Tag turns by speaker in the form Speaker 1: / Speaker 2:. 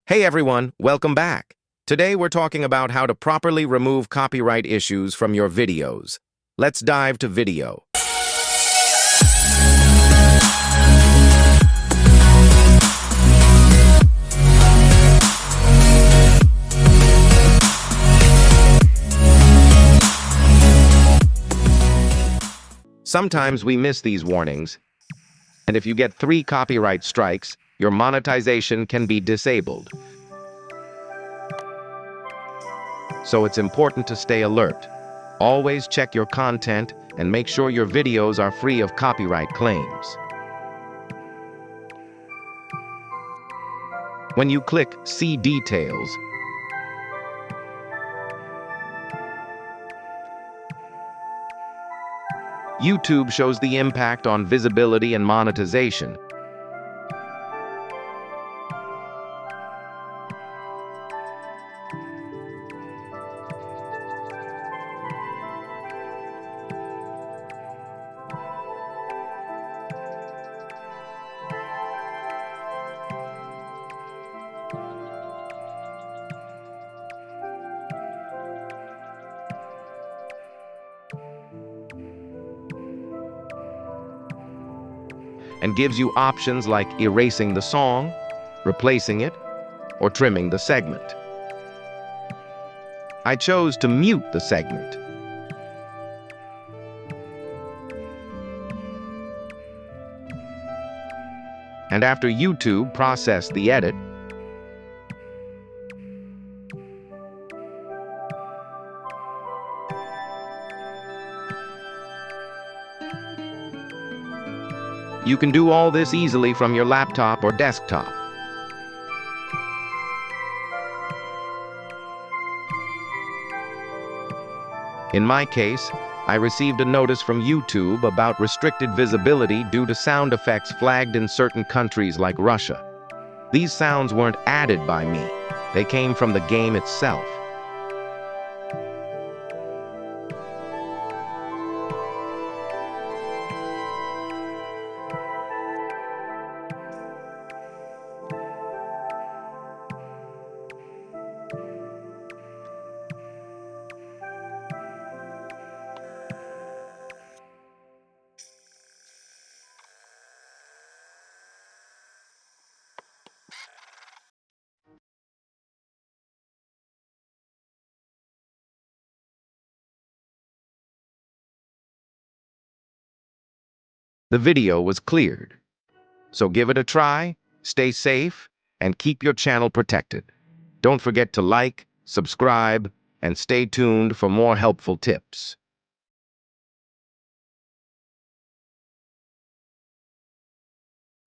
Speaker 1: Hey everyone, welcome back. Today we're talking about how to properly remove copyright issues from your videos. Let's dive to video. Sometimes we miss these warnings, and if you get 3 copyright strikes, your monetization can be disabled. So it's important to stay alert. Always check your content and make sure your videos are free of copyright claims. When you click See Details, YouTube shows the impact on visibility and monetization. And gives you options like erasing the song, replacing it, or trimming the segment. I chose to mute the segment. And after YouTube processed the edit, you can do all this easily from your laptop or desktop. In my case, I received a notice from YouTube about restricted visibility due to sound effects flagged in certain countries like Russia. These sounds weren't added by me. They came from the game itself. The video was cleared. So give it a try, stay safe, and keep your channel protected. Don't forget to like, subscribe, and stay tuned for more helpful tips.